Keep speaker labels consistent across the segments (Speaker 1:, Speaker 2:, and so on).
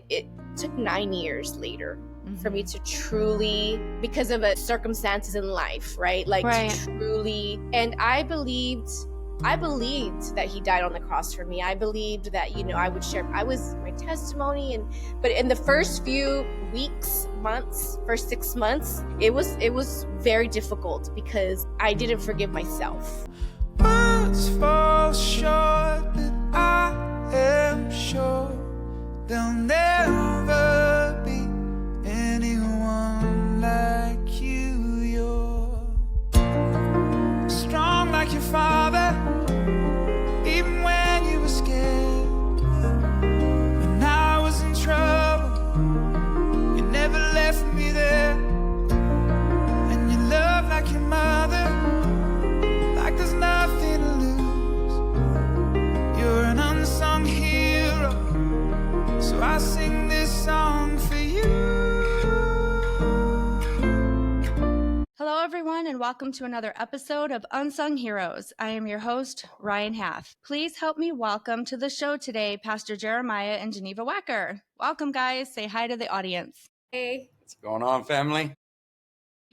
Speaker 1: It took 9 years later for me to truly, because of circumstances in life, right? To truly, and I believed that he died on the cross for me. I believed that, I would share, my testimony, but in the first few weeks, months, first 6 months, it was very difficult because I didn't forgive myself.
Speaker 2: Words fall short, but I am sure there'll never be anyone like you. You're strong like your father, even when you were scared. When I was in trouble, you never left me there. And you love like your mother, like there's nothing to lose. You're an unsung hero, so I sing this song for you.
Speaker 3: Hello, everyone, and welcome to another episode of Unsung Heroes. I am your host, Rianne Haff. Please help me welcome to the show today, Pastor Jeremiah and Geneva Wacker. Welcome, guys. Say hi to the audience.
Speaker 1: Hey.
Speaker 4: What's going on, family?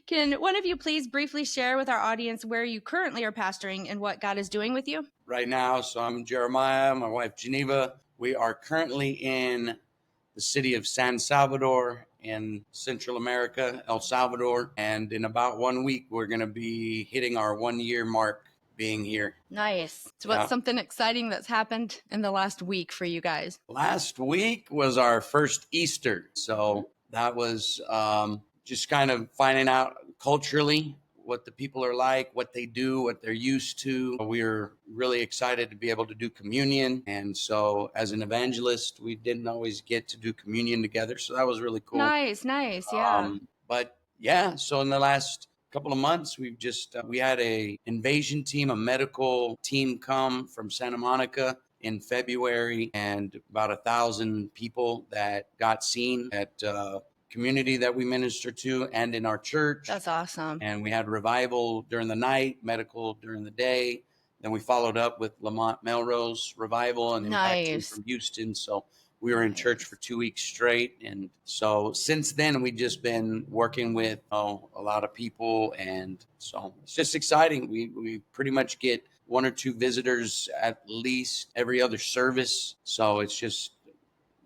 Speaker 3: Can one of you please briefly share with our audience where you currently are pastoring and what God is doing with you?
Speaker 4: Right now, so I'm Jeremiah, my wife Geneva. We are currently in the city of San Salvador in Central America, El Salvador. And in about 1 week, we're going to be hitting our 1 year mark being here.
Speaker 3: Nice. So what's something exciting that's happened in the last week for you guys?
Speaker 4: Last week was our first Easter. So that was just kind of finding out culturally what the people are like, what they do, what they're used to. We're really excited to be able to do communion. And so as an evangelist, we didn't always get to do communion together. So that was really cool.
Speaker 3: Nice. Yeah.
Speaker 4: But yeah, so in the last couple of months, we've just, we had a invasion team, a medical team come from Santa Monica in February, and about 1,000 people that got seen at community that we minister to and in our church.
Speaker 3: That's awesome.
Speaker 4: And we had revival during the night, medical during the day. Then we followed up with Lamont Melrose revival and Impact from Houston. So we were in church for 2 weeks straight. And so since then, we've just been working with a lot of people. And so it's just exciting. We pretty much get 1 or 2 visitors at least every other service. So it's just,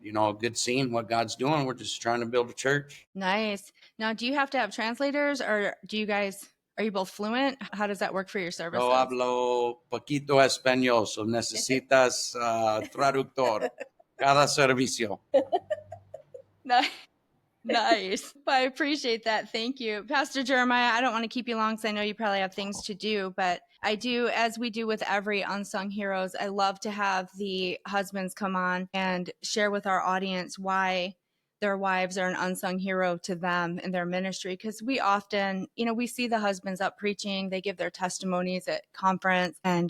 Speaker 4: a good seeing what God's doing. We're just trying to build a church.
Speaker 3: Nice. Now, do you have to have translators, or are you both fluent? How does that work for your services?
Speaker 4: Yo hablo poquito español, so necesitas traductor cada servicio.
Speaker 3: Nice. I appreciate that. Thank you. Pastor Jeremiah, I don't want to keep you long because I know you probably have things to do, but I do, as we do with every Unsung Heroes, I love to have the husbands come on and share with our audience why their wives are an unsung hero to them in their ministry. Because we often, we see the husbands up preaching, they give their testimonies at conference, and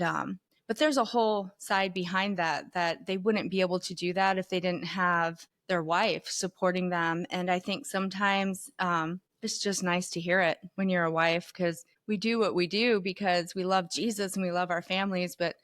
Speaker 3: but there's a whole side behind that they wouldn't be able to do that if they didn't have their wife supporting them. And I think sometimes it's just nice to hear it when you're a wife, because we do what we do because we love Jesus and we love our families, but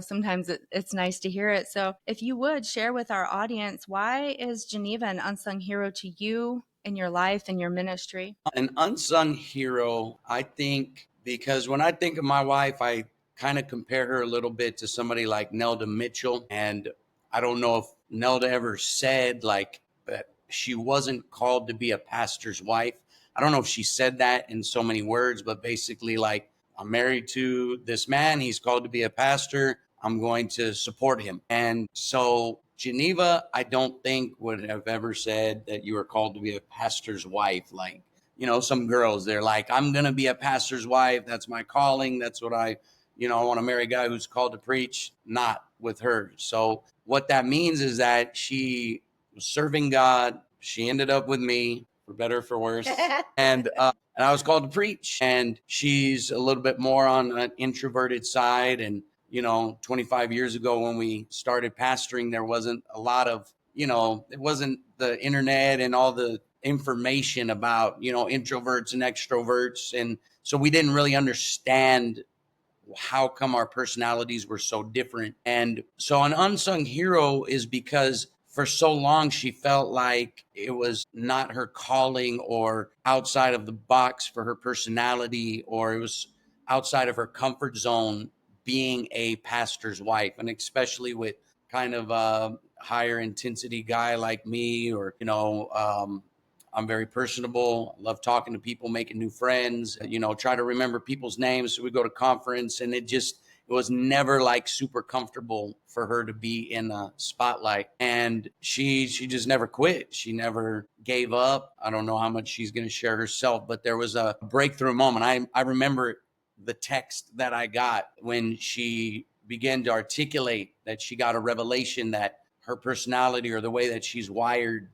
Speaker 3: sometimes it's nice to hear it. So if you would share with our audience, why is Geneva an unsung hero to you in your life and your ministry?
Speaker 4: An unsung hero, I think, because when I think of my wife, I kind of compare her a little bit to somebody like Nelda Mitchell. And I don't know if Nelda ever said that she wasn't called to be a pastor's wife. I don't know if she said that in so many words, but basically I'm married to this man. He's called to be a pastor. I'm going to support him. And so Geneva, I don't think would have ever said that you were called to be a pastor's wife. Some girls, they're like, I'm going to be a pastor's wife. That's my calling. That's what I want to marry a guy who's called to preach. Not with her. So what that means is that she was serving God. She ended up with me, for better or for worse. And I was called to preach. And she's a little bit more on an introverted side. And, 25 years ago when we started pastoring, there wasn't a lot of, it wasn't the internet and all the information about, introverts and extroverts. And so we didn't really understand how come our personalities were so different. And so an unsung hero is because for so long she felt like it was not her calling or outside of the box for her personality, or it was outside of her comfort zone being a pastor's wife. And especially with kind of a higher intensity guy like me, or I'm very personable. I love talking to people, making new friends, try to remember people's names. So we go to conference, and it was never like super comfortable for her to be in a spotlight. And she just never quit. She never gave up. I don't know how much she's going to share herself, but there was a breakthrough moment. I remember the text that I got when she began to articulate that she got a revelation that her personality, or the way that she's wired,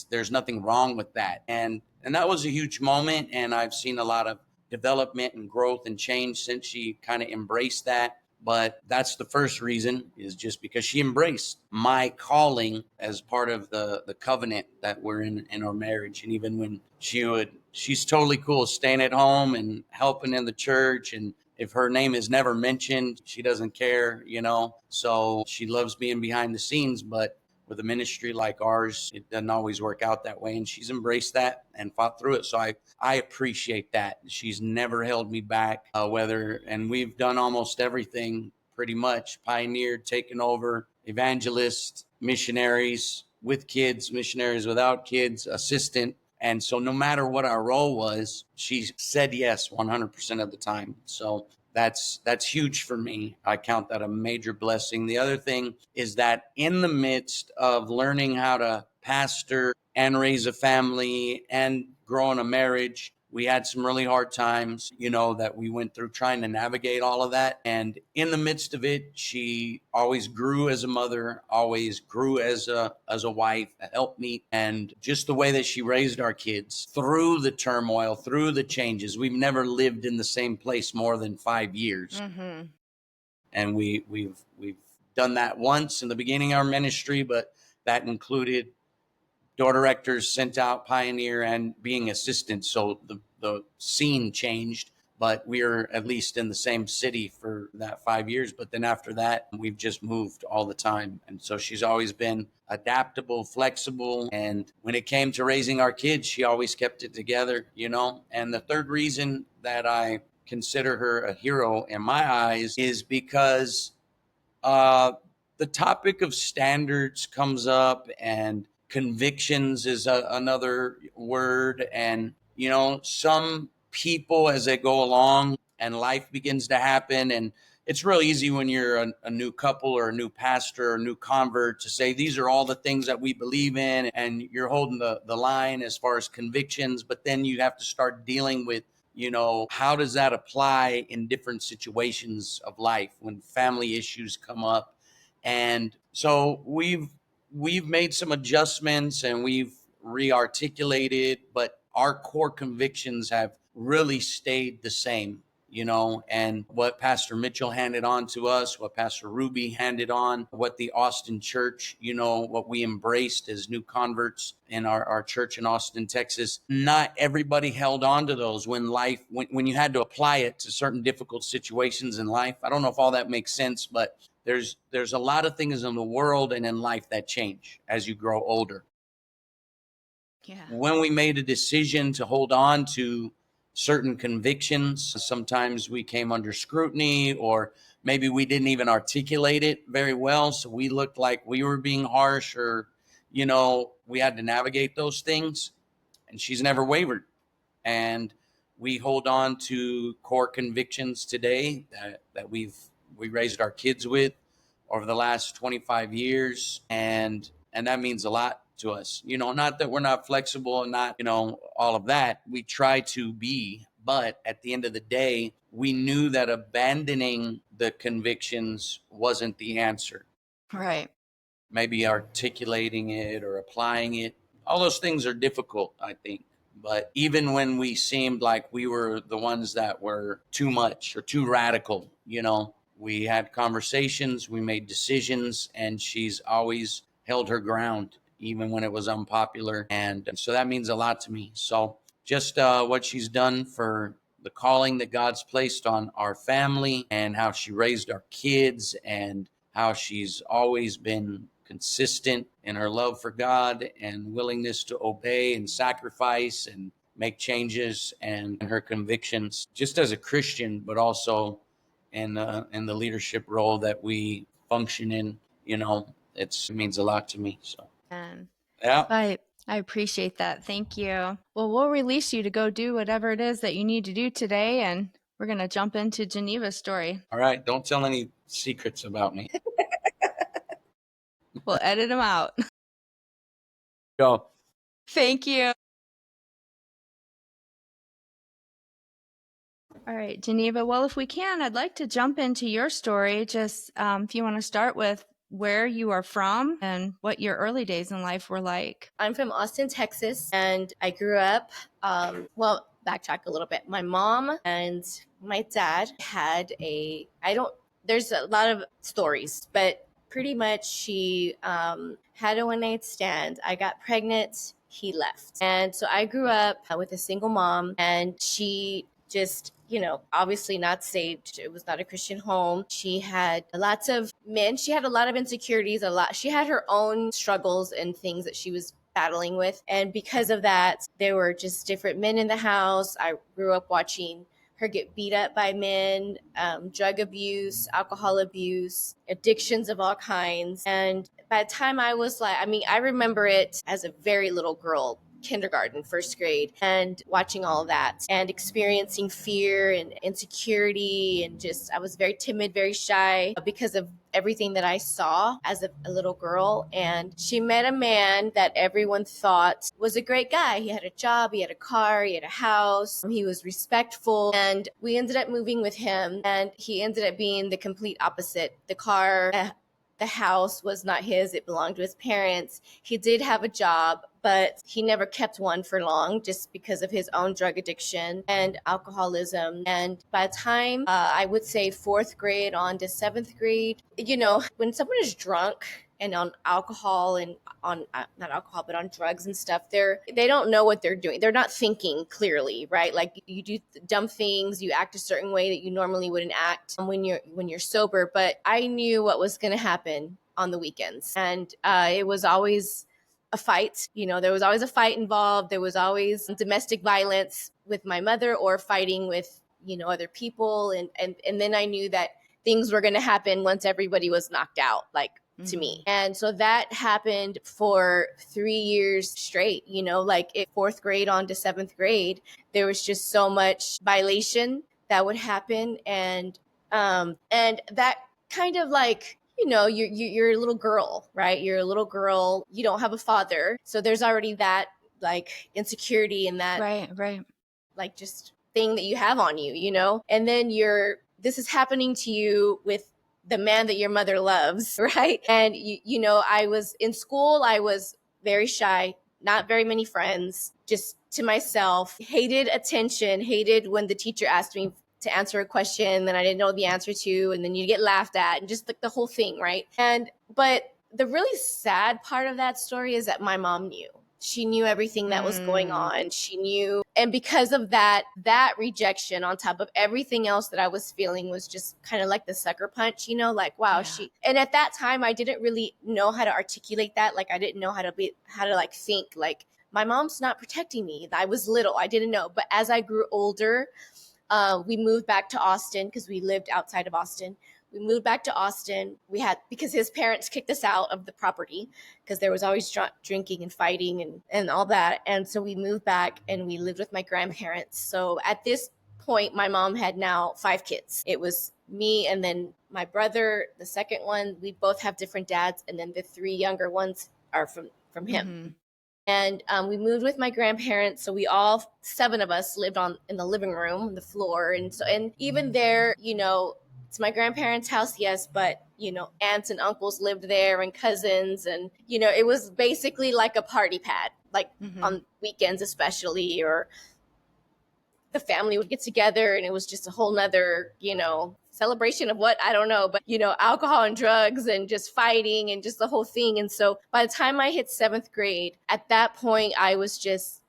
Speaker 4: there's nothing wrong with that. And that was a huge moment. And I've seen a lot of development and growth and change since she kind of embraced that. But that's the first reason, is just because she embraced my calling as part of the covenant that we're in our marriage. And even when she's totally cool staying at home and helping in the church. And if her name is never mentioned, she doesn't care, So she loves being behind the scenes. But with a ministry like ours, it doesn't always work out that way. And she's embraced that and fought through it. So I appreciate that. She's never held me back, and we've done almost everything pretty much: pioneered, taken over, evangelist, missionaries with kids, missionaries without kids, assistant. And so no matter what our role was, she said yes 100% of the time. So that's huge for me. I count that a major blessing. The other thing is that in the midst of learning how to pastor and raise a family and grow in a marriage, we had some really hard times, that we went through trying to navigate all of that. And in the midst of it, she always grew as a mother, always grew as a wife, a helpmeet, and just the way that she raised our kids through the turmoil, through the changes. We've never lived in the same place more than 5 years.
Speaker 3: Mm-hmm.
Speaker 4: And we've done that once in the beginning of our ministry, but that included door directors sent out, pioneer, and being assistants. So the scene changed, but we're at least in the same city for that 5 years. But then after that, we've just moved all the time. And so she's always been adaptable, flexible. And when it came to raising our kids, she always kept it together, And the third reason that I consider her a hero in my eyes is because the topic of standards comes up, and convictions is another word. And, some people, as they go along and life begins to happen, and it's real easy when you're a new couple or a new pastor or a new convert to say, these are all the things that we believe in, and you're holding the line as far as convictions. But then you have to start dealing with, how does that apply in different situations of life when family issues come up? And so we've made some adjustments, and we've re-articulated, but our core convictions have really stayed the same, and what Pastor Mitchell handed on to us, what Pastor Ruby handed on, what the Austin church, what we embraced as new converts in our church in Austin, Texas. Not everybody held on to those when you had to apply it to certain difficult situations in life. I don't know if all that makes sense, but there's a lot of things in the world and in life that change as you grow older.
Speaker 3: Yeah.
Speaker 4: When we made a decision to hold on to certain convictions, sometimes we came under scrutiny, or maybe we didn't even articulate it very well. So we looked like we were being harsh, or, we had to navigate those things. And she's never wavered. And we hold on to core convictions today that we raised our kids with over the last 25 years. And that means a lot to us. Not that we're not flexible and not, all of that. We try to be, but at the end of the day, we knew that abandoning the convictions wasn't the answer.
Speaker 3: Right.
Speaker 4: Maybe articulating it or applying it. All those things are difficult, I think. But even when we seemed like we were the ones that were too much or too radical, we had conversations, we made decisions, and she's always held her ground. even when it was unpopular. And so that means a lot to me. So just what she's done for the calling that God's placed on our family, and how she raised our kids, and how she's always been consistent in her love for God and willingness to obey and sacrifice and make changes, and her convictions just as a Christian, but also in the leadership role that we function in. It means a lot to me. So yeah.
Speaker 3: I appreciate that. Thank you. Well, we'll release you to go do whatever it is that you need to do today, and we're going to jump into Geneva's story.
Speaker 4: All right. Don't tell any secrets about me.
Speaker 3: We'll edit them out.
Speaker 4: Go.
Speaker 3: Thank you. All right, Geneva. Well, if we can, I'd like to jump into your story. Just if you want to start with where you are from and what your early days in life were like.
Speaker 1: I'm from Austin, Texas, and I grew up, backtrack a little bit. My mom and my dad had there's a lot of stories, but pretty much she had a one-night stand. I got pregnant, he left. And so I grew up with a single mom, and she just, obviously not saved. It was not a Christian home. She had lots of men. She had a lot of insecurities, She had her own struggles and things that she was battling with. And because of that, there were just different men in the house. I grew up watching her get beat up by men, drug abuse, alcohol abuse, addictions of all kinds. And by the time I was I remember it as a very little girl, kindergarten, first grade, and watching all of that and experiencing fear and insecurity, and just I was very timid, very shy because of everything that I saw as a little girl. And she met a man that everyone thought was a great guy. He had a job, he had a car, he had a house, he was respectful, and we ended up moving with him, and he ended up being the complete opposite. The house was not his. It belonged to his parents. He did have a job, but he never kept one for long just because of his own drug addiction and alcoholism. And by the time I would say fourth grade on to seventh grade, when someone is drunk and on alcohol and on not alcohol, but on drugs and stuff, they don't know what they're doing. They're not thinking clearly, right? Like you do dumb things, you act a certain way that you normally wouldn't act when you're sober. But I knew what was going to happen on the weekends, and it was always a fight. There was always a fight involved. There was always domestic violence with my mother, or fighting with other people, and then I knew that things were going to happen once everybody was knocked out, to me. And so that happened for 3 years straight, fourth grade on to seventh grade, there was just so much violation that would happen. And that kind of you're a little girl, right? You're a little girl, you don't have a father. So there's already that insecurity and that
Speaker 3: right.
Speaker 1: Just thing that you have on you, and then this is happening to you with the man that your mother loves, right? And I was in school, I was very shy, not very many friends, just to myself, hated attention, hated when the teacher asked me to answer a question that I didn't know the answer to, and then you get laughed at, and just the whole thing, right? But the really sad part of that story is that my mom knew. She knew everything that was going on. She knew. And because of that rejection on top of everything else that I was feeling was just kind of like the sucker punch, wow, yeah. And at that time, I didn't really know how to articulate that. I didn't know how to think, my mom's not protecting me. I was little. I didn't know. But as I grew older, we moved back to Austin because we lived outside of Austin. We moved back to Austin. Because his parents kicked us out of the property because there was always drinking and fighting and all that. And so we moved back and we lived with my grandparents. So at this point, my mom had now 5 kids. It was me and then my brother, the second one. We both have different dads. And then the 3 younger ones are from him. Mm-hmm. And we moved with my grandparents. So we all 7 of us lived in the living room, the floor. And even there, it's my grandparents' house, yes, but, aunts and uncles lived there and cousins. And, it was basically like a party pad, on weekends especially, or the family would get together and it was just a whole nother, celebration of what, I don't know, but, alcohol and drugs and just fighting and just the whole thing. And so by the time I hit 7th grade, at that point, I was just,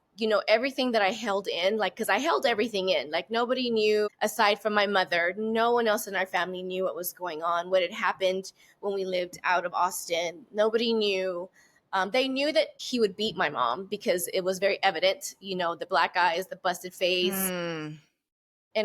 Speaker 1: everything that I held in, like, because I held everything in, like nobody knew aside from my mother. No one else in our family knew what was going on, what had happened when we lived out of Austin. Nobody knew. They knew that he would beat my mom because it was very evident, the black eyes, the busted face, and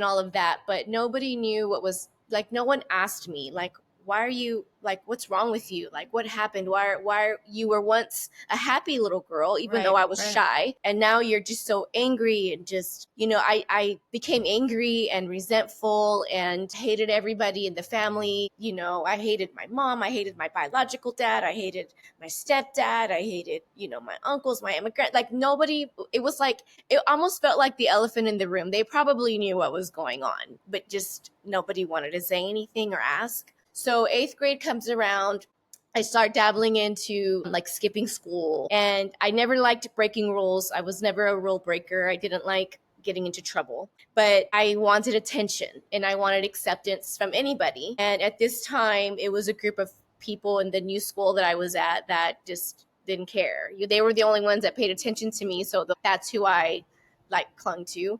Speaker 1: all of that. But nobody knew what was, like, no one asked me, like, why are you, like, what's wrong with you? Like, what happened? Why you were once a happy little girl, even though I was shy. And now you're just so angry and just, I became angry and resentful and hated everybody in the family. I hated my mom. I hated my biological dad. I hated my stepdad. I hated, my uncles, my immigrant, like nobody, it was like, it almost felt like the elephant in the room. They probably knew what was going on, but just nobody wanted to say anything or ask. So 8th grade comes around. I start dabbling into like skipping school, and I never liked breaking rules. I was never a rule breaker. I didn't like getting into trouble, but I wanted attention and I wanted acceptance from anybody. And at this time, it was a group of people in the new school that I was at that just didn't care. They were the only ones that paid attention to me. So that's who I clung to,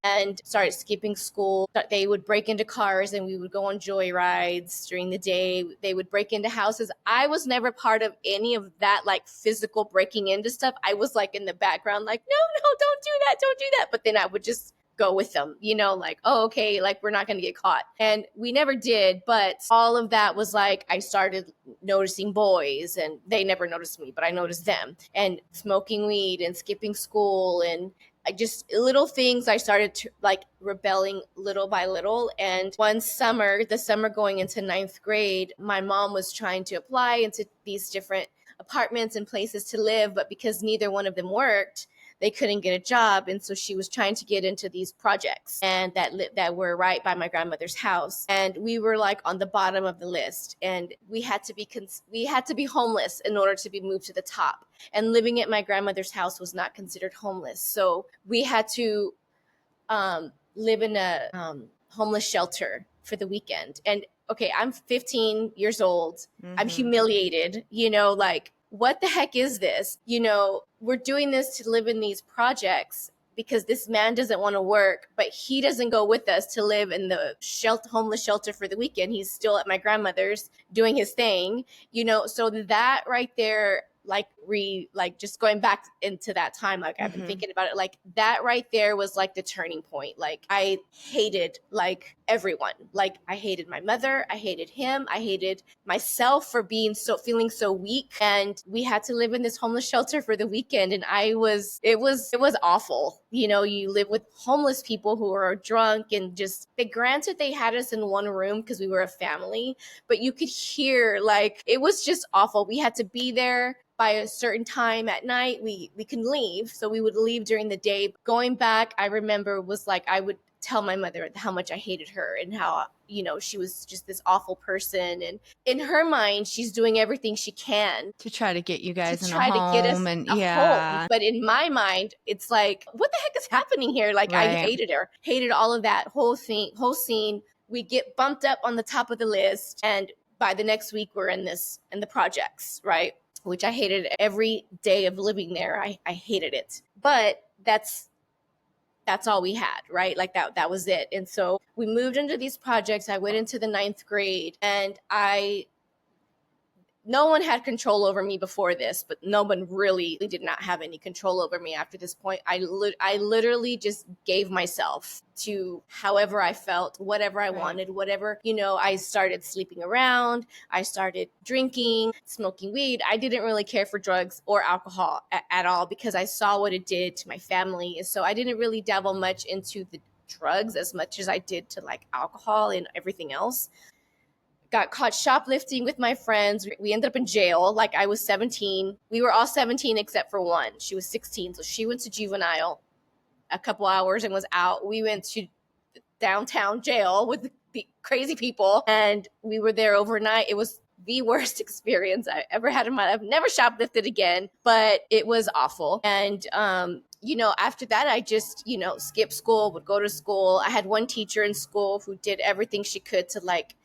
Speaker 1: and started skipping school. They would break into cars and we would go on joyrides during the day. They would break into houses. I was never part of any of that, like physical breaking into stuff. I was like in the background, like, no, don't do that. But then I would just go with them, like, oh, okay, like we're not going to get caught. And we never did. But all of that was like, I started noticing boys and they never noticed me, but I noticed them, and smoking weed and skipping school and just little things. I started to like rebelling little by little. And one summer, the summer going into 9th grade, my mom was trying to apply into these different apartments and places to live, but because neither one of them worked, they couldn't get a job. And so she was trying to get into these projects and that were right by my grandmother's house. And we were like on the bottom of the list, and we had to be homeless in order to be moved to the top. And living at my grandmother's house was not considered homeless. So we had to live in a homeless shelter for the weekend. And okay, I'm 15 years old. I'm humiliated, like, what the heck is this? We're doing this to live in these projects because this man doesn't want to work, but he doesn't go with us to live in the homeless shelter for the weekend. He's still at my grandmother's doing his thing, so that right there, just going back into that time, like I've been thinking about it, like that right there was like the turning point. Like I hated like everyone. Like I hated my mother. I hated him. I hated myself for feeling so weak. And we had to live in this homeless shelter for the weekend. And it was awful. You live with homeless people who are drunk and just, granted they had us in one room because we were a family, but you could hear, like, it was just awful. We had to be there by a certain time at night. We can leave. So we would leave during the day. Going back, I remember was like, I would tell my mother how much I hated her and how, she was just this awful person. And in her mind, she's doing everything she can
Speaker 3: to try to get you guys in a
Speaker 1: home.
Speaker 3: Home.
Speaker 1: But in my mind, it's like, what the heck is happening here? Like, right. I hated her, hated all of that whole scene. We get bumped up on the top of the list. And by the next week, we're in the projects, right? Which I hated every day of living there. I hated it. But that's all we had, right? Like that was it. And so we moved into these projects. I went into the 9th grade, and no one had control over me before this, but no one really did not have any control over me after this point. I literally just gave myself to however I felt, whatever I wanted, whatever, I started sleeping around. I started drinking, smoking weed. I didn't really care for drugs or alcohol at all because I saw what it did to my family. So I didn't really dabble much into the drugs as much as I did to like alcohol and everything else. Got caught shoplifting with my friends. We ended up in jail. Like I was 17. We were all 17 except for one. She was 16. So she went to juvenile a couple hours and was out. We went to downtown jail with the crazy people, and we were there overnight. It was the worst experience I ever had in my life. I've never shoplifted again, but it was awful. And, after that, I just, skipped school, would go to school. I had one teacher in school who did everything she could to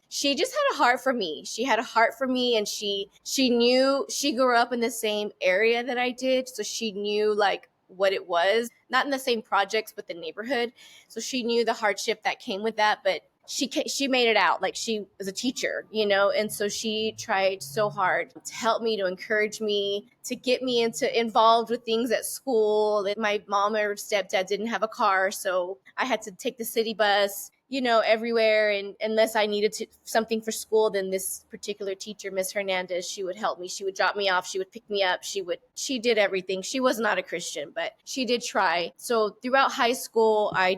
Speaker 1: she just had a heart for me. She had a heart for me, and she knew, she grew up in the same area that I did. So she knew what it was, not in the same projects, but the neighborhood. So she knew the hardship that came with that, but she made it out. She was a teacher, and so she tried so hard to help me, to encourage me, to get me involved with things at school. My mom or stepdad didn't have a car, so I had to take the city bus, everywhere. And unless I needed something for school, then this particular teacher, Miss Hernandez, she would help me. She would drop me off. She would pick me up. She did everything. She was not a Christian, but she did try. So throughout high school, I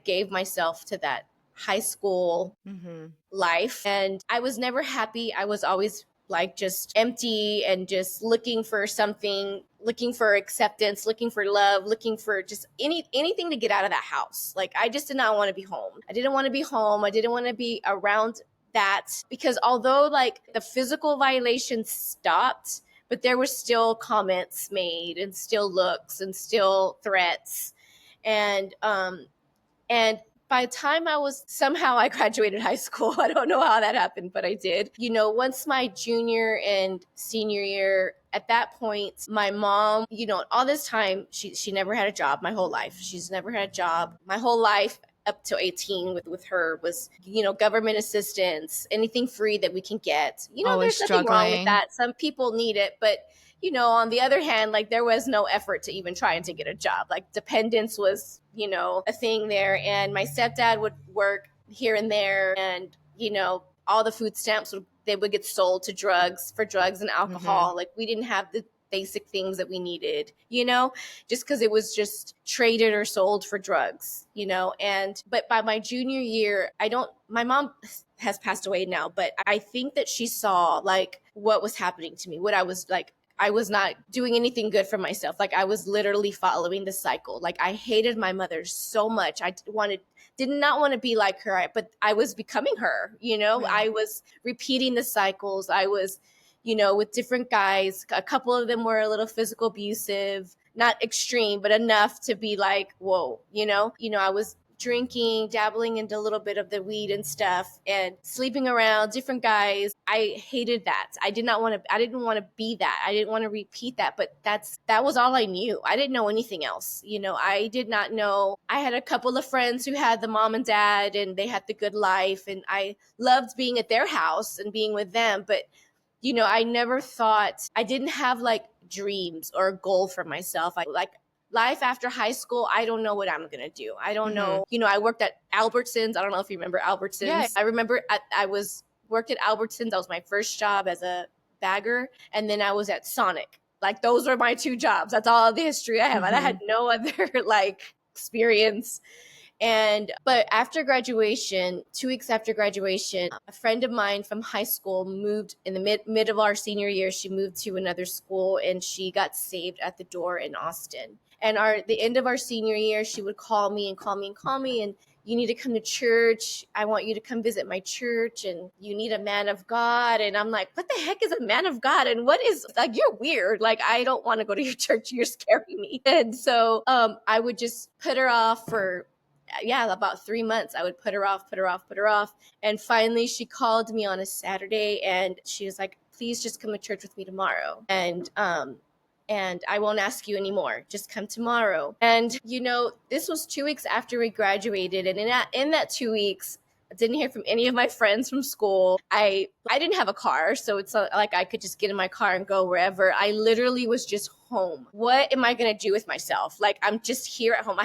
Speaker 1: gave myself to that high school life, and I was never happy. I was always just empty and just looking for something, looking for acceptance, looking for love, looking for just anything to get out of that house. I just did not want to be home. I didn't want to be home. I didn't want to be around that, because although the physical violations stopped, but there were still comments made, and still looks, and still threats. And by the time I graduated high school. I don't know how that happened, but I did. Once my junior and senior year, at that point, my mom, all this time, she never had a job my whole life. She's never had a job my whole life. Up to 18 with her was, government assistance, anything free that we can get. There's nothing wrong with that. Some people need it, but on the other hand, there was no effort to even trying to get a job. Dependence was, a thing there. And my stepdad would work here and there, and, all the food stamps they would get sold to drugs and alcohol. We didn't have the basic things that we needed, just because it was just traded or sold for drugs, but by my junior year, my mom has passed away now, but I think that she saw what was happening to me, what I was I was not doing anything good for myself. I was literally following the cycle. I hated my mother so much. I did not want to be like her, but I was becoming her, I was repeating the cycles. I was, with different guys. A couple of them were a little physical abusive, not extreme, but enough to be whoa, I was drinking, dabbling into a little bit of the weed and stuff, and sleeping around different guys. I hated that. I didn't want to be that. I didn't want to repeat that, but that was all I knew. I didn't know anything else. I did not know. I had a couple of friends who had the mom and dad, and they had the good life, and I loved being at their house and being with them, but I never thought, I didn't have dreams or a goal for myself. Life after high school, I don't know what I'm going to do. I don't know. I worked at Albertsons. I don't know if you remember Albertsons. Yes. I remember worked at Albertsons. That was my first job as a bagger. And then I was at Sonic. Those were my two jobs. That's all the history I have. And I had no other experience. But after graduation, 2 weeks after graduation, a friend of mine from high school moved in the mid of our senior year. She moved to another school, and she got saved at the door in Austin. And the end of our senior year, she would call me, and you need to come to church. I want you to come visit my church, and you need a man of God. And I'm like, what the heck is a man of God? And what is, you're weird. I don't want to go to your church. You're scaring me. And so I would just put her off for about 3 months. I would put her off. And finally she called me on a Saturday, and she was like, please just come to church with me tomorrow. And I won't ask you anymore. Just come tomorrow. And, this was 2 weeks after we graduated. And in that 2 weeks, I didn't hear from any of my friends from school. I didn't have a car, so it's not like I could just get in my car and go wherever. I literally was just home. What am I going to do with myself? I'm just here at home.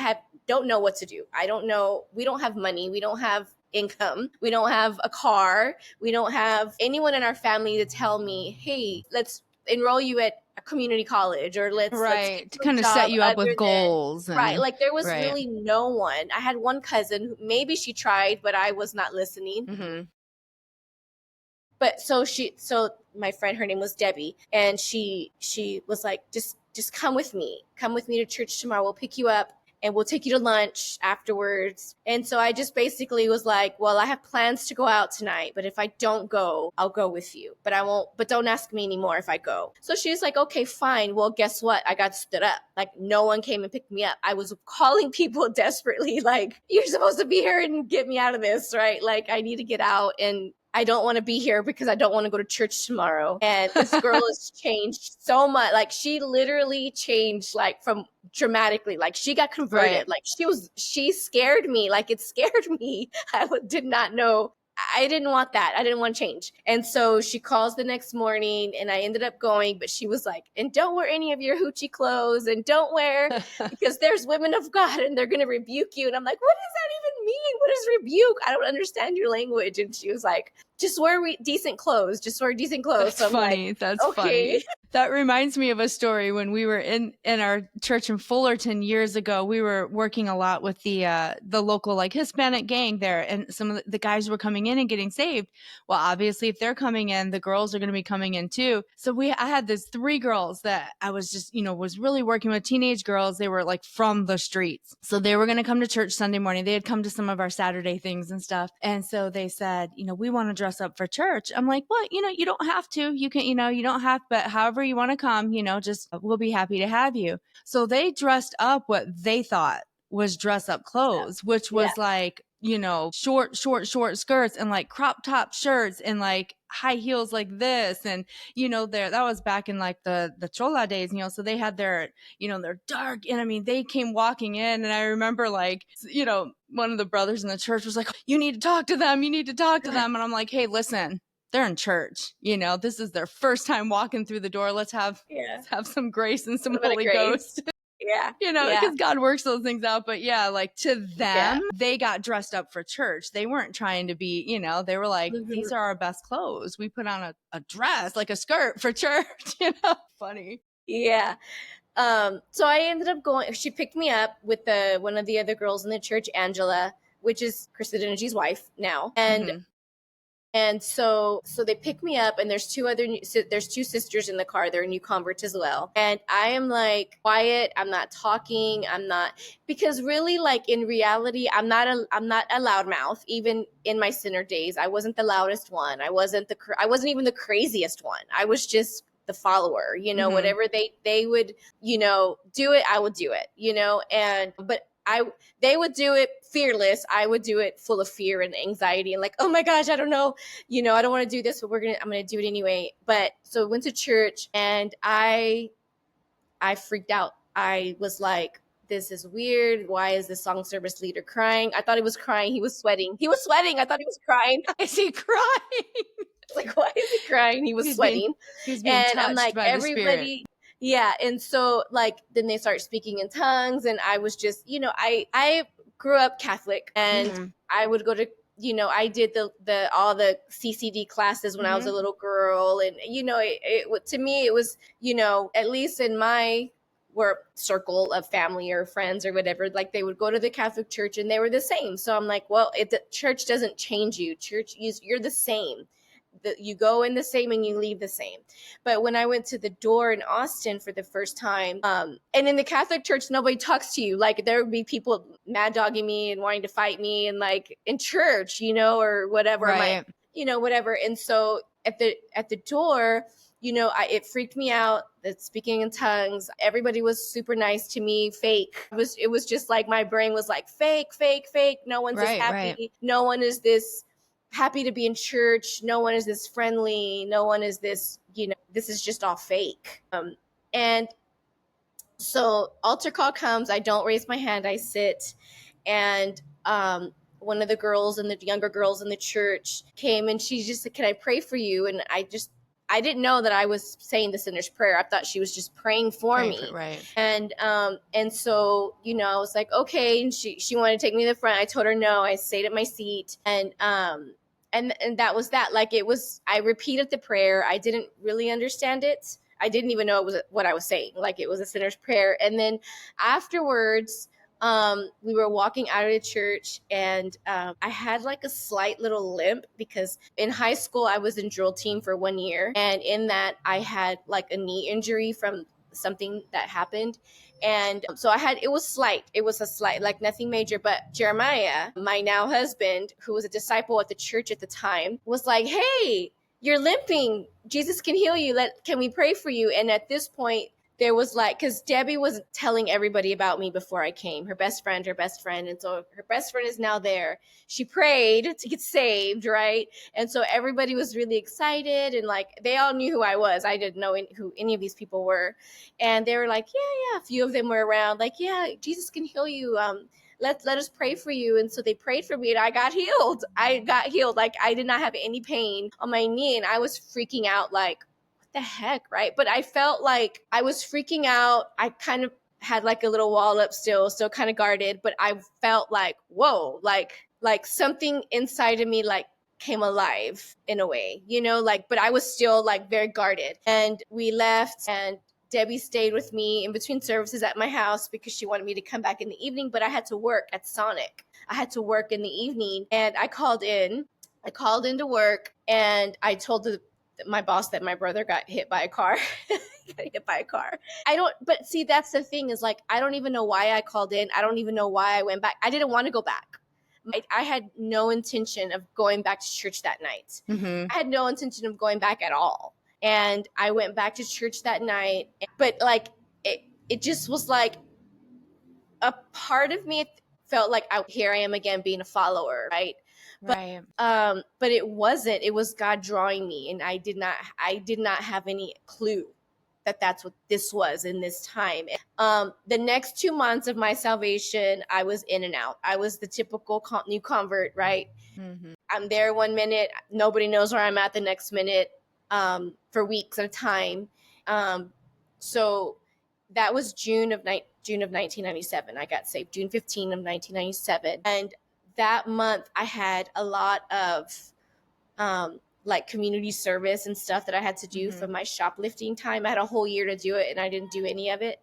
Speaker 1: Don't know what to do. I don't know. We don't have money. We don't have income. We don't have a car. We don't have anyone in our family to tell me, hey, let's enroll you at a community college, or let's
Speaker 3: to kind of set you up with goals.
Speaker 1: Right. There was really no one. I had one cousin who maybe she tried, but I was not listening. But so my friend, her name was Debbie, and she was like, just come with me to church tomorrow. We'll pick you up. and we'll take you to lunch afterwards. And so I just basically was like, well, I have plans to go out tonight, but if I don't go, I'll go with you, but I won't, but don't ask me anymore if I go. So she's like, okay, fine. Well, guess what? I got stood up. Like, no one came and picked me up. I was calling people desperately, like, you're supposed to be here and get me out of this, right? Like, I need to get out, and I don't want to be here because I don't want to go to church tomorrow. And this girl has changed so much. Like, she literally changed, like, from dramatically, like, she got converted.
Speaker 3: Right.
Speaker 1: Like, she scared me. Like, it scared me. Did not know. I didn't want that. I didn't want to change. And so she calls the next morning, and I ended up going, but she was like, and don't wear any of your hoochie clothes, and don't wear, because there's women of God and they're going to rebuke you. And I'm like, what does that even mean? What is rebuke? I don't understand your language. And she was like, just wear decent clothes. Just wear decent clothes.
Speaker 3: That's
Speaker 1: so I'm
Speaker 3: funny.
Speaker 1: like,
Speaker 3: That's
Speaker 1: okay.
Speaker 3: funny. That reminds me of a story when we were in our church in Fullerton years ago. We were working a lot with the local like Hispanic gang there, and some of the guys were coming in and getting saved. Well, obviously, if they're coming in, the girls are going to be coming in too. So I had these 3 girls that I was just, was really working with, teenage girls. They were like from the streets. So they were going to come to church Sunday morning. They had come to some of our Saturday things and stuff. And so they said, we want to dress up for church. I'm like, well, you don't have to. You can, you don't have, but however you want to come, just we'll be happy to have you. So they dressed up what they thought was dress up clothes, which was like, short skirts and like crop top shirts and like high heels like this. And, that was back in like the Chola days, so they had their, their dark. And I mean, they came walking in, and I remember like, one of the brothers in the church was like, you need to talk to them. You need to talk to them. And I'm like, hey, listen, they're in church. This is their first time walking through the door. Let's have some grace and some Holy Ghost.
Speaker 1: Yeah.
Speaker 3: Because God works those things out. But yeah, like to them, they got dressed up for church. They weren't trying to be, they were like, these are our best clothes. We put on a dress, like a skirt for church, Funny.
Speaker 1: Yeah. So I ended up going, she picked me up with one of the other girls in the church, Angela, which is Chris Energy's wife now. And And so they pick me up, and there's 2 sisters in the car. They're new converts as well. And I am like quiet. I'm not talking. Because really, like in reality, I'm not a loudmouth. Even in my sinner days, I wasn't the loudest one. I wasn't even the craziest one. I was just the follower, whatever they would, do it, I would do it, but they would do it fearless. I would do it full of fear and anxiety and like, oh my gosh, I don't know, I don't want to do this, but I'm going to do it anyway. But so I went to church, and I freaked out. I was like, this is weird. Why is the song service leader crying? I thought he was crying. He was sweating. I thought he was crying.
Speaker 3: Is he crying?
Speaker 1: Like, why is he crying? He was sweating.
Speaker 3: He's being touched
Speaker 1: I'm like,
Speaker 3: by
Speaker 1: everybody. Yeah. And so like, then they start speaking in tongues, and I was just, I grew up Catholic, and I would go to, I did all the CCD classes when I was a little girl. And, to me, it was, at least in my circle of family or friends or whatever, like they would go to the Catholic church and they were the same. So I'm like, well, the church doesn't change you. You're the same. You go in the same and you leave the same. But when I went to the door in Austin for the first time, and in the Catholic church, nobody talks to you. Like there would be people mad dogging me and wanting to fight me, and like in church, or whatever,
Speaker 3: right.
Speaker 1: Whatever. And so at the door, it freaked me out that speaking in tongues, everybody was super nice to me. Fake. It was just like my brain was like fake. No one's this happy. Right. No one is this happy to be in church. No one is this friendly. No one is this, this is just all fake. And so altar call comes. I don't raise my hand. I sit. And one of the girls and the younger girls in the church came, and she just said, can I pray for you? And I didn't know that I was saying the sinner's prayer. I thought she was just praying for me.
Speaker 3: Right.
Speaker 1: And so, I was like, okay. And she wanted to take me to the front. I told her no. I stayed at my seat. And that was that. Like I repeated the prayer. I didn't really understand it. I didn't even know it was what I was saying. Like it was a sinner's prayer. And then afterwards, we were walking out of the church, and I had like a slight little limp because in high school I was in drill team for 1 year, and in that I had like a knee injury from something that happened. And so it was a slight, like nothing major. But Jeremiah, my now husband, who was a disciple at the church at the time, was like, hey, you're limping. Jesus can heal you. Can we pray for you? And at this point, there was like, because Debbie was telling everybody about me before I came, her best friend. And so her best friend is now there. She prayed to get saved, right? And so everybody was really excited, and like, they all knew who I was. I didn't know who any of these people were. And they were like, yeah. A few of them were around, like, yeah, Jesus can heal you. Let us pray for you. And so they prayed for me, and I got healed. Like, I did not have any pain on my knee, and I was freaking out, like, the heck, right? But I felt like I was freaking out. I kind of had like a little wall up, still kind of guarded, but I felt like, whoa, like something inside of me like came alive in a way, but I was still like very guarded. And we left, and Debbie stayed with me in between services at my house because she wanted me to come back in the evening, but I had to work at Sonic. I had to work in the evening, and I called in to work, and I told my boss that my brother got hit by a car. But see, that's the thing, is like, I don't even know why I called in. I don't even know why I went back. I didn't want to go back. I had no intention of going back to church that night. I had no intention of going back at all. And I went back to church that night, but like, it just was like a part of me felt like here I am again being a follower, right?
Speaker 3: Right.
Speaker 1: But it wasn't. It was God drawing me, and I did not have any clue that that's what this was in this time. The next 2 months of my salvation, I was in and out. I was the typical new convert, right? I'm there 1 minute, nobody knows where I'm at the next minute, for weeks at a time. So that was June of 1997. I got saved June 15 of 1997, and that month I had a lot of like community service and stuff that I had to do for my shoplifting time. I had a whole year to do it, and I didn't do any of it.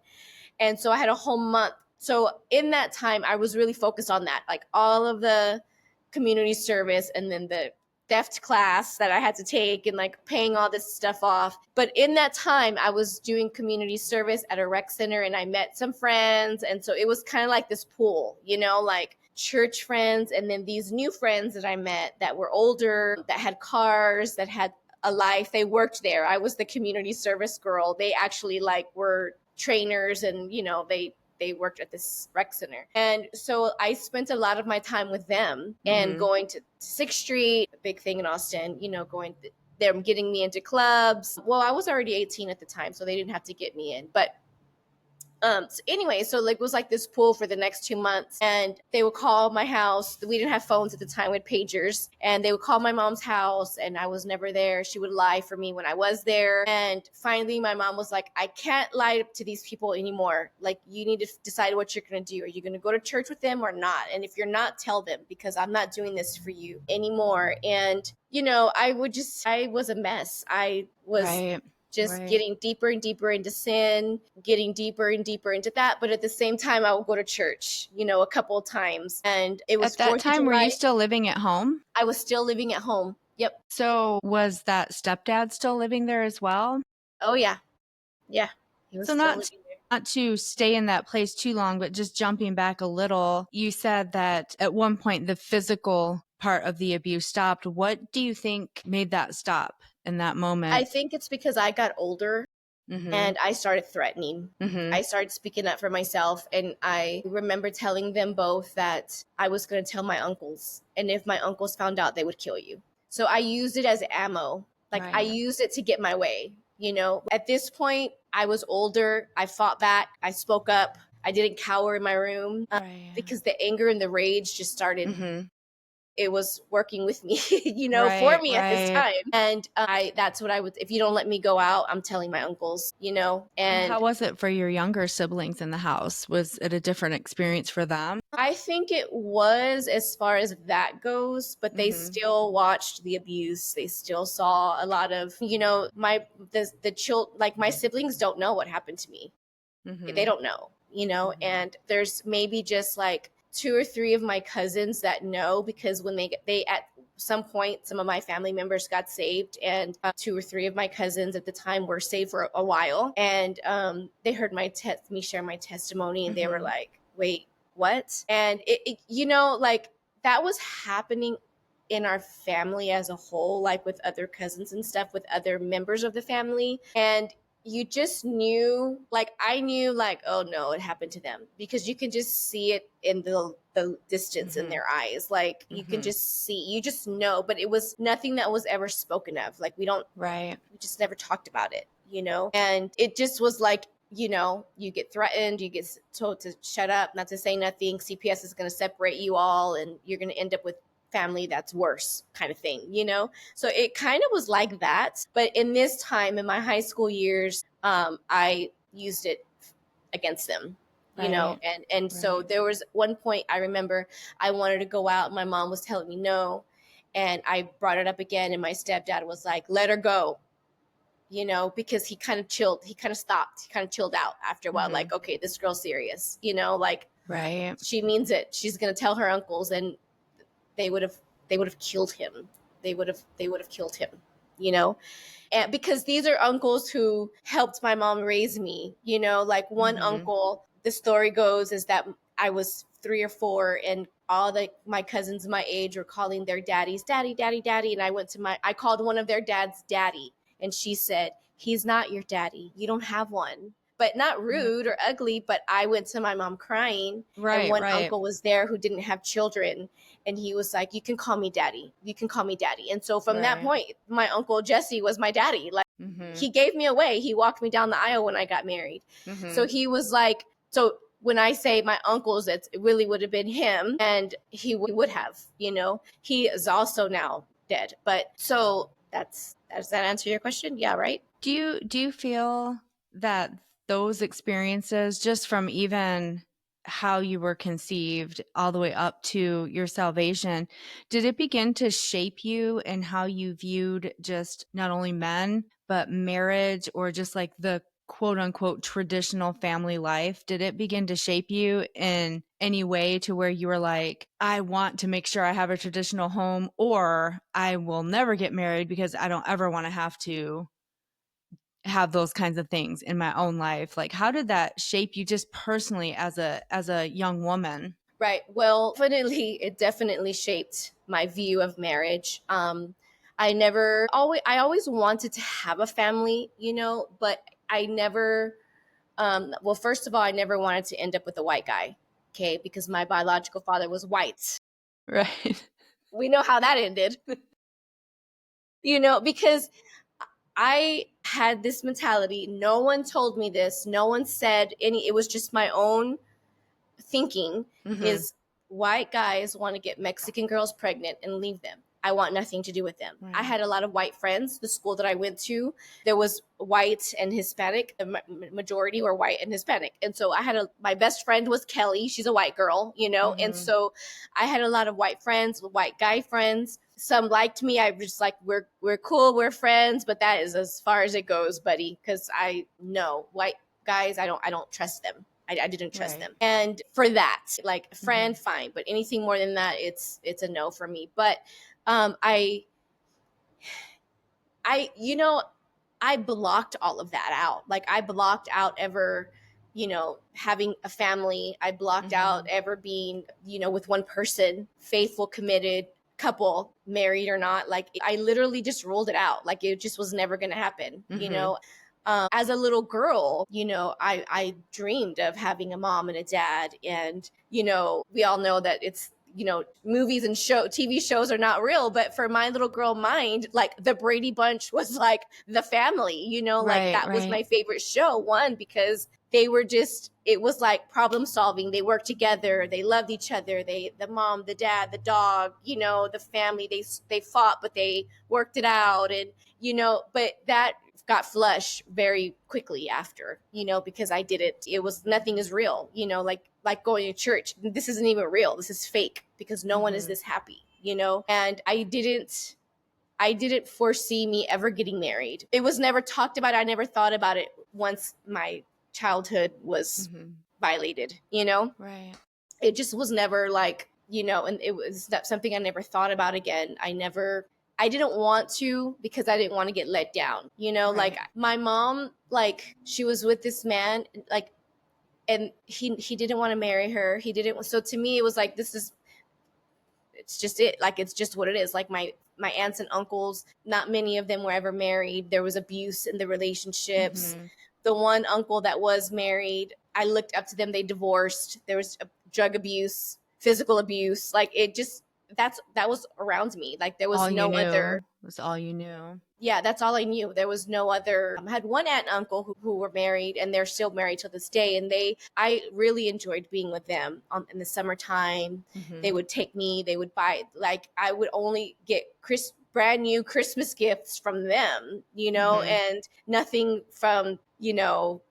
Speaker 1: And so I had a whole month. So in that time, I was really focused on that, like all of the community service, and then the theft class that I had to take, and like paying all this stuff off. But in that time, I was doing community service at a rec center, and I met some friends. And so it was kind of like this pool, like church friends, and then these new friends that I met that were older, that had cars, that had a life. They worked there. I was the community service girl. They actually like were trainers, and they worked at this rec center. And so I spent a lot of my time with them, and going to 6th Street, a big thing in Austin, them getting me into clubs. Well, I was already 18 at the time, so they didn't have to get me in. But so anyway, so like, it was like this pool for the next 2 months, and they would call my house. We didn't have phones at the time, we had pagers, and they would call my mom's house, and I was never there. She would lie for me when I was there. And finally my mom was like, I can't lie to these people anymore. Like, you need to decide what you're going to do. Are you going to go to church with them or not? And if you're not, tell them, because I'm not doing this for you anymore. And I was a mess. I was getting deeper and deeper into sin, getting deeper and deeper into that. But at the same time, I would go to church, a couple of times. And it was
Speaker 3: at that time, were you still living at home?
Speaker 1: I was still living at home. Yep.
Speaker 3: So was that stepdad still living there as well?
Speaker 1: Oh, yeah. Yeah. He was
Speaker 3: so
Speaker 1: still living there.
Speaker 3: Not to stay in that place too long, but just jumping back a little, you said that at one point the physical part of the abuse stopped. What do you think made that stop in that moment?
Speaker 1: I think it's because I got older, and I started threatening. I started speaking up for myself, and I remember telling them both that I was going to tell my uncles, and if my uncles found out, they would kill you. So I used it as ammo. Like, I used it to get my way. At this point, I was older. I fought back. I spoke up. I didn't cower in my room because the anger and the rage just started. It was working with me, for me at this time. And that's what I would, if you don't let me go out, I'm telling my uncles, And
Speaker 3: how was it for your younger siblings in the house? Was it a different experience for them?
Speaker 1: I think it was, as far as that goes, but they still watched the abuse. They still saw a lot of, my siblings don't know what happened to me. They don't know, and there's maybe just like 2 or 3 of my cousins that know, because when some point, some of my family members got saved, and 2 or 3 of my cousins at the time were saved for a while. And they heard me share my testimony, and they were like, wait, what? And it like that was happening in our family as a whole, like with other cousins and stuff, with other members of the family. And you just knew, like I knew, like, oh no, it happened to them, because you can just see it in the distance in their eyes. Like you can just see, you just know, but it was nothing that was ever spoken of. Like we just never talked about it, and it just was like, you get threatened, you get told to shut up, not to say nothing. CPS is going to separate you all, and you're going to end up with family that's worse, kind of thing, So it kind of was like that. But in this time, in my high school years, I used it against them, and so there was one point I remember I wanted to go out. My mom was telling me no, and I brought it up again, and my stepdad was like, let her go, because he kind of chilled. He kind of stopped. He kind of chilled out after a while. Like, okay, this girl's serious, like, she means it. She's going to tell her uncles, and they would have killed him. They would have killed him, and because these are uncles who helped my mom raise me, like one uncle, the story goes, is that I was 3 or 4, and all my cousins my age were calling their daddies, daddy, daddy, daddy. And I called one of their dads daddy, and she said, he's not your daddy. You don't have one. But not rude or ugly, but I went to my mom crying. And one uncle was there who didn't have children. And he was like, you can call me daddy. You can call me daddy. And so from that point, my uncle Jesse was my daddy. Like he gave me away. He walked me down the aisle when I got married. So he was like, so when I say my uncles, it really would have been him. And he would have, he is also now dead. But so does that answer your question? Yeah, right?
Speaker 3: Do you feel that those experiences, just from even how you were conceived all the way up to your salvation, did it begin to shape you in how you viewed just not only men, but marriage, or just like the quote unquote traditional family life? Did it begin to shape you in any way to where you were like, I want to make sure I have a traditional home, or I will never get married because I don't ever want to have those kinds of things in my own life? Like, how did that shape you just personally as a young woman?
Speaker 1: Right. Well, it definitely shaped my view of marriage. I always wanted to have a family, but I never, well, first of all, I never wanted to end up with a white guy. Okay. Because my biological father was white.
Speaker 3: Right.
Speaker 1: We know how that ended, because I had this mentality. No one told me this. No one said it was just my own thinking, is white guys want to get Mexican girls pregnant and leave them. I want nothing to do with them. Right. I had a lot of white friends. The school that I went to, there was white and Hispanic. The majority were white and Hispanic. And so my best friend was Kelly. She's a white girl, And so I had a lot of white friends, white guy friends. Some liked me. I was just like, we're cool, we're friends, but that is as far as it goes, buddy. Because I know white guys, I don't trust them. I didn't trust them. And for that, like friend, fine. But anything more than that, it's a no for me. But I blocked all of that out. Like I blocked out ever, having a family. I blocked out ever being, with one person, faithful, committed couple, married or not. Like I literally just ruled it out. Like it just was never going to happen, As a little girl, I dreamed of having a mom and a dad. And, we all know that it's, movies and TV shows are not real. But for my little girl mind, like the Brady Bunch was like the family, like that was my favorite show. One, because they were it was like problem solving. They worked together. They loved each other. The mom, the dad, the dog, the family, they fought, but they worked it out. And, but that got flushed very quickly after, because I did it. It was, nothing is real, like going to church. This isn't even real. This is fake, because no one is this happy, and I didn't foresee me ever getting married. It was never talked about. I never thought about it once my childhood was violated,
Speaker 3: Right.
Speaker 1: It just was never like and it was that something I never thought about again. I didn't want to, because I didn't want to get let down, like my mom, like she was with this man, like, and he didn't want to marry her. He didn't. So to me, it was like, it's just it. Like, it's just what it is. Like my aunts and uncles, not many of them were ever married. There was abuse in the relationships.
Speaker 3: Mhm.
Speaker 1: The one uncle that was married, I looked up to them. They divorced. There was drug abuse, physical abuse. Like, it just, that was around me. Like, there was
Speaker 3: All you
Speaker 1: no
Speaker 3: knew
Speaker 1: other.
Speaker 3: was all you knew.
Speaker 1: Yeah, that's all I knew. There was no other. I had one aunt and uncle who were married, and they're still married to this day. And I really enjoyed being with them in the summertime.
Speaker 3: Mhm.
Speaker 1: They would take me. They would buy, like, I would only get brand new Christmas gifts from them,
Speaker 3: Mhm.
Speaker 1: and nothing from,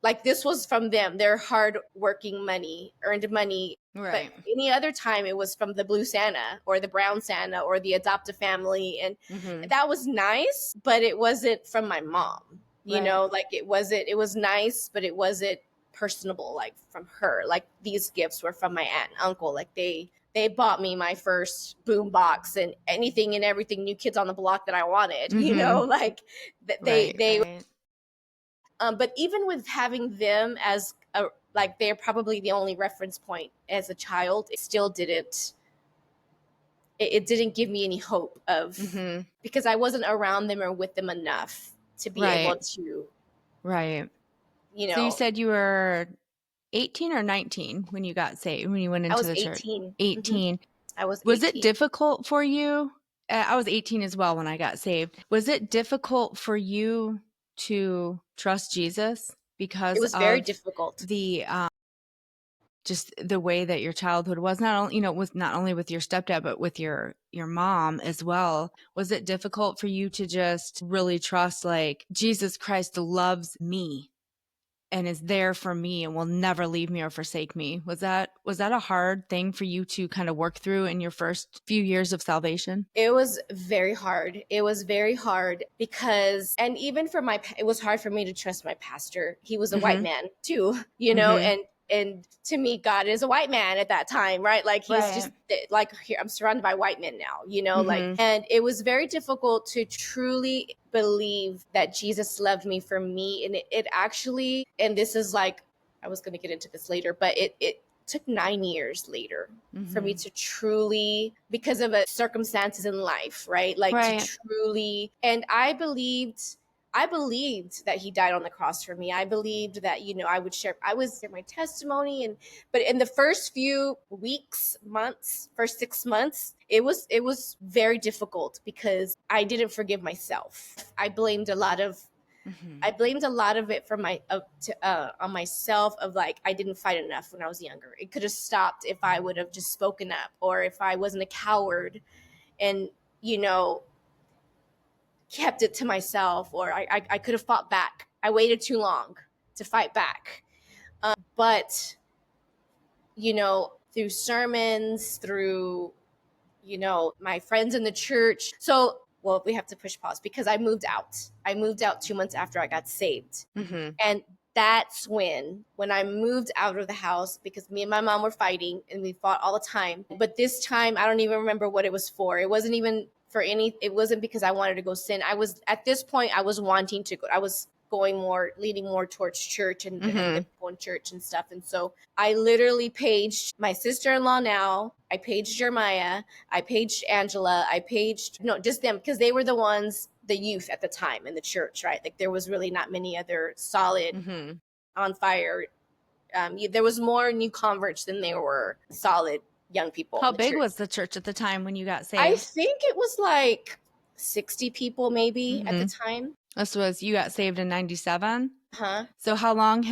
Speaker 1: like, this was from them. Their hard working money, earned money.
Speaker 3: Right.
Speaker 1: But any other time, it was from the blue Santa or the brown Santa or the adoptive family. And
Speaker 3: Mhm.
Speaker 1: that was nice, but it wasn't from my mom,
Speaker 3: Right.
Speaker 1: like it was nice, but it wasn't personable, like from her. Like, these gifts were from my aunt and uncle. Like, they bought me my first boom box and anything and everything New Kids on the Block that I wanted,
Speaker 3: Mhm.
Speaker 1: like
Speaker 3: Right.
Speaker 1: they but even with having them as like, they're probably the only reference point as a child, it didn't give me any hope of,
Speaker 3: Mhm.
Speaker 1: because I wasn't around them or with them enough to be able
Speaker 3: Right.
Speaker 1: to,
Speaker 3: Right.
Speaker 1: you
Speaker 3: So you
Speaker 1: know,
Speaker 3: said you were 18 or 19 when you got saved, when you went
Speaker 1: I
Speaker 3: into
Speaker 1: was
Speaker 3: the church?
Speaker 1: 18.
Speaker 3: 18.
Speaker 1: I was
Speaker 3: Was it
Speaker 1: 18.
Speaker 3: difficult for you? I was 18 as well when I got saved. Was it difficult for you to trust Jesus
Speaker 1: It
Speaker 3: because
Speaker 1: was very
Speaker 3: of
Speaker 1: difficult.
Speaker 3: the just the way that your childhood was, not only, with not only with your stepdad, but with your mom as well? Was it difficult for you to just really trust, like, Jesus Christ loves me and is there for me and will never leave me or forsake me? Was that a hard thing for you to kind of work through in your first few years of salvation?
Speaker 1: It was very hard. It was very hard because, and even it was hard for me to trust my pastor. He was a white
Speaker 3: Mhm.
Speaker 1: man too,
Speaker 3: Mhm.
Speaker 1: and to me, God is a white man at that time, right? Like, he's
Speaker 3: Right.
Speaker 1: just like, here, I'm surrounded by white men now, like,
Speaker 3: Mhm.
Speaker 1: and it was very difficult to truly believe that Jesus loved me for me. And it actually, and this is like, I was going to get into this later, but it took 9 years later for me
Speaker 3: Mhm.
Speaker 1: to truly, because of circumstances in life, right? Like, to
Speaker 3: Right.
Speaker 1: truly, and I believed that he died on the cross for me. I believed that, I would share my testimony. But in the first few weeks, months, first 6 months, it was very difficult because I didn't forgive myself.
Speaker 3: Mhm.
Speaker 1: I blamed a lot of it on myself, of like, I didn't fight enough when I was younger. It could have stopped if I would have just spoken up, or if I wasn't a coward and, kept it to myself, or I could have fought back. I waited too long to fight back. But, through sermons, through, my friends in the church. So, well, we have to push pause because I moved out. I moved out 2 months after I got saved.
Speaker 3: Mhm.
Speaker 1: And that's when I moved out of the house, because me and my mom were fighting and we fought all the time. But this time, I don't even remember what it was for. It wasn't even it wasn't because I wanted to go sin. At this point, I was wanting to go. I was leading more towards church and
Speaker 3: Mhm.
Speaker 1: going church and stuff. And so I literally paged my sister-in-law now. I paged Jeremiah. I paged Angela. No, just them, because they were the youth at the time in the church, right? Like, there was really not many other solid,
Speaker 3: Mhm.
Speaker 1: on fire. There was more new converts than there were solid young people
Speaker 3: How
Speaker 1: in the
Speaker 3: big
Speaker 1: church.
Speaker 3: was the church at the time when you got
Speaker 1: I
Speaker 3: saved?
Speaker 1: think it was like 60 people maybe at the
Speaker 3: Mhm.
Speaker 1: time.
Speaker 3: You got saved in 97?
Speaker 1: Huh?
Speaker 3: So how long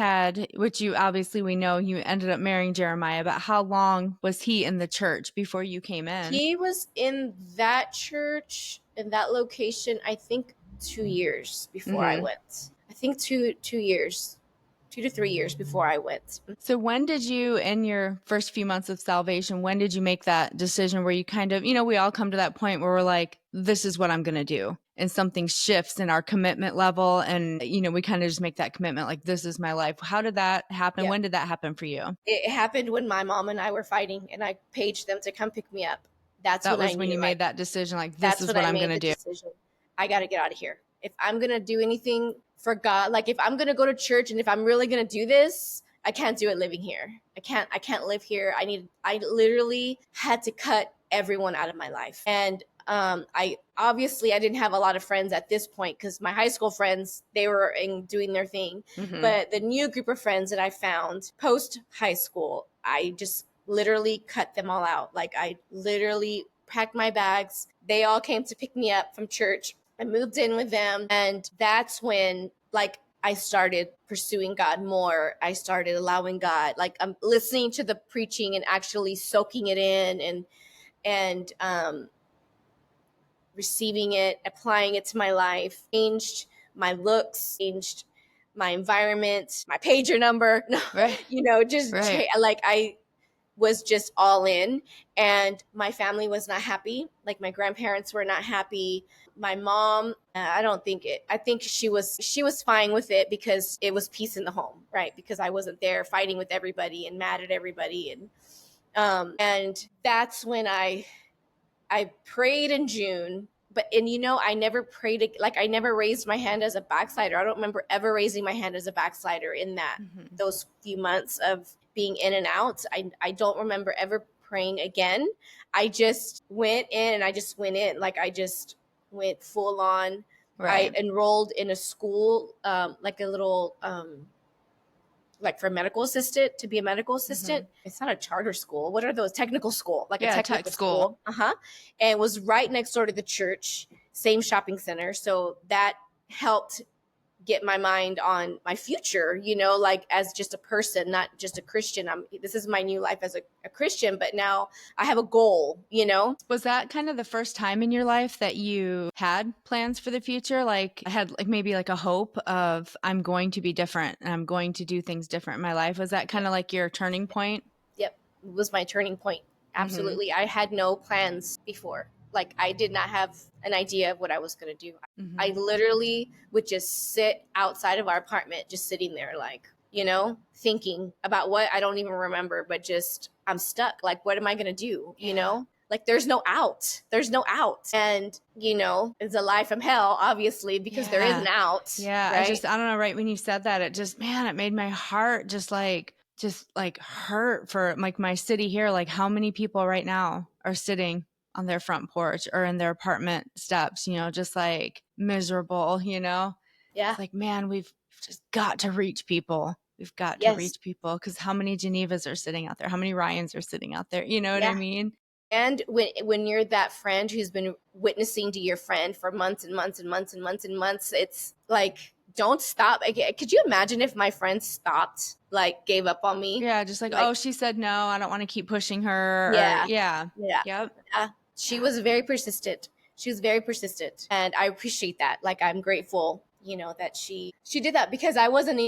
Speaker 3: which you obviously, we know you ended up marrying Jeremiah, but how long was he in the church before you came in?
Speaker 1: He was in that church, in that location, I think 2 years before I
Speaker 3: Mhm.
Speaker 1: went. I think 2 years, 2 to 3 years before I went.
Speaker 3: So when did you, in your first few months of salvation, when did you make that decision where you kind of, we all come to that point where we're like, this is what I'm going to do? and something shifts in our commitment level. And, we kind of just make that commitment, like, this is my life. How did that happen?
Speaker 1: Yep.
Speaker 3: When did that happen for you?
Speaker 1: It happened when my mom and I were fighting, and I paged them to come pick me up. That was when
Speaker 3: you made that decision, like, this is
Speaker 1: when
Speaker 3: what
Speaker 1: I
Speaker 3: I'm
Speaker 1: made
Speaker 3: going to
Speaker 1: the
Speaker 3: do.
Speaker 1: decision. I got to get out of here. If I'm going to do anything for God, like if I'm going to go to church and if I'm really going to do this, I can't do it living here. I can't live here. I literally had to cut everyone out of my life. And I didn't have a lot of friends at this point because my high school friends, they were doing their thing.
Speaker 3: Mm-hmm.
Speaker 1: But the new group of friends that I found post high school, I just literally cut them all out. Like I literally packed my bags. They all came to pick me up from church. I moved in with them. And that's when I started pursuing God more. I started allowing God, I'm listening to the preaching and actually soaking it in and receiving it, applying it to my life, changed my looks, changed my environment, my pager number,
Speaker 3: right.
Speaker 1: I was just all in, and my family was not happy. Like my grandparents were not happy. My mom, I think she was fine with it because it was peace in the home, right? Because I wasn't there fighting with everybody and mad at everybody. And that's when I prayed in June, I never prayed, I never raised my hand as a backslider. I don't remember ever raising my hand as a backslider in those few months of being in and out. I don't remember ever praying again. I just went in and I just went in. I just went full on. Right. I enrolled in a school, like a little, for a medical assistant, to be a medical assistant. Mm-hmm. It's not a charter school. What are those? Technical school, a technical school. And it was right next door to the church, same shopping center. So that helped get my mind on my future, as just a person, not just a Christian. This is my new life as a Christian, but now I have a goal,
Speaker 3: Was that kind of the first time in your life that you had plans for the future? Like I had maybe a hope of I'm going to be different and I'm going to do things different in my life. Was that kind of like your turning point?
Speaker 1: Yep. It was my turning point. Absolutely. Mm-hmm. I had no plans before. I did not have an idea of what I was going to do. Mm-hmm. I literally would just sit outside of our apartment, just sitting there, thinking about what I don't even remember, but just I'm stuck. What am I going to do?
Speaker 3: Yeah.
Speaker 1: There's no out. There's no out. And, it's a lie from hell, obviously, because there is an out.
Speaker 3: Yeah.
Speaker 1: Right?
Speaker 3: I don't know. Right when you said that, it just, it made my heart just hurt for my city here. How many people right now are sitting on their front porch or in their apartment steps, just miserable, Yeah. It's man, we've just got to reach people. We've got to reach people because how many Genevas are sitting out there? How many Ryans are sitting out there? You know what I mean?
Speaker 1: And when you're that friend who's been witnessing to your friend for months and months and months and months and months, it's don't stop. Could you imagine if my friend stopped, gave up on me?
Speaker 3: Yeah, just oh, she said no, I don't want to keep pushing her.
Speaker 1: Yeah.
Speaker 3: Yep.
Speaker 1: Yeah. She was very persistent. And I appreciate that. I'm grateful, that she did that because I wasn't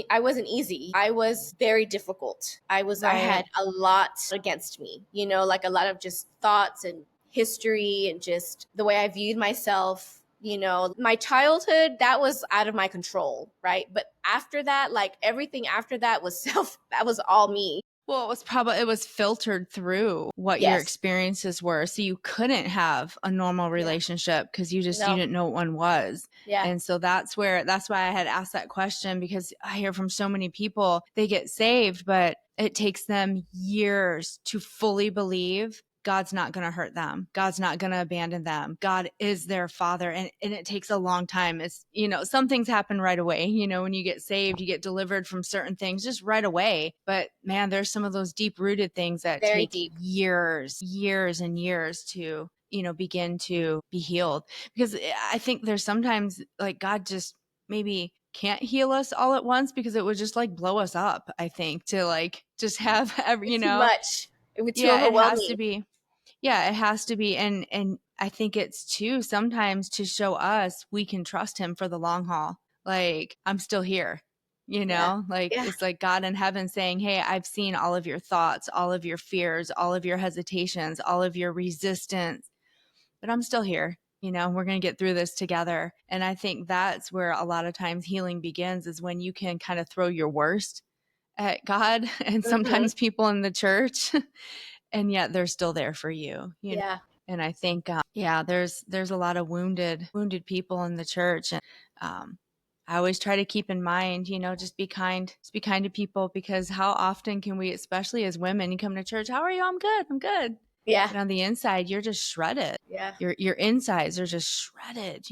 Speaker 1: easy. I was very difficult. I had a lot against me, a lot of just thoughts and history and just the way I viewed myself. My childhood, that was out of my control, right? But after that, everything after that was that was all me.
Speaker 3: Well, it was filtered through what your experiences were. So you couldn't have a normal relationship because you didn't know what one was.
Speaker 1: Yeah.
Speaker 3: And so that's why I had asked that question, because I hear from so many people, they get saved, but it takes them years to fully believe God's not going to hurt them. God's not going to abandon them. God is their father. And it takes a long time. It's, some things happen right away. When you get saved, you get delivered from certain things just right away. But man, there's some of those deep rooted things that take years and years to, begin to be healed. Because I think there's sometimes God just maybe can't heal us all at once because it would just blow us up, I think, to just have every,
Speaker 1: too much. It would too
Speaker 3: overwhelming. It has to be. Yeah, it has to be. And I think it's too sometimes to show us we can trust him for the long haul. I'm still here, It's God in heaven saying, hey, I've seen all of your thoughts, all of your fears, all of your hesitations, all of your resistance, but I'm still here. We're going to get through this together. And I think that's where a lot of times healing begins, is when you can kind of throw your worst at God and sometimes people in the church, and yet they're still there for you.
Speaker 1: Yeah.
Speaker 3: And I think, there's a lot of wounded people in the church. And I always try to keep in mind, just be kind to people, because how often can we, especially as women, you come to church, how are you? I'm good.
Speaker 1: Yeah.
Speaker 3: And on the inside, you're just shredded.
Speaker 1: Yeah.
Speaker 3: Your insides are just shredded,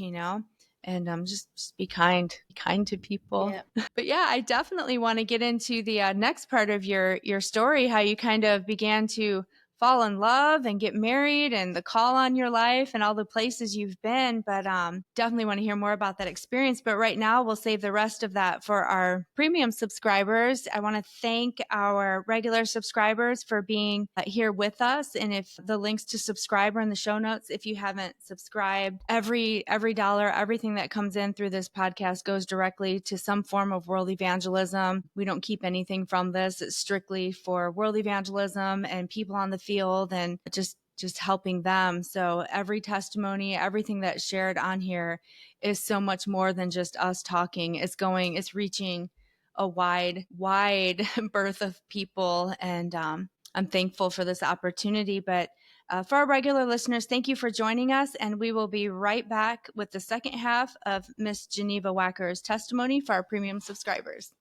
Speaker 3: and just be kind to people.
Speaker 1: Yeah.
Speaker 3: But yeah, I definitely want to get into the next part of your story, how you kind of began to fall in love and get married, and the call on your life and all the places you've been. But definitely want to hear more about that experience. But right now, we'll save the rest of that for our premium subscribers. I want to thank our regular subscribers for being here with us. And if the links to subscribe are in the show notes, if you haven't subscribed, every dollar, everything that comes in through this podcast goes directly to some form of world evangelism. We don't keep anything from this. It's strictly for world evangelism and people on the field, and just helping them. So every testimony, everything that's shared on here is so much more than just us talking. It's reaching a wide berth of people. And I'm thankful for this opportunity. But for our regular listeners, thank you for joining us. And we will be right back with the second half of Miss Geneva Wacker's testimony for our premium subscribers.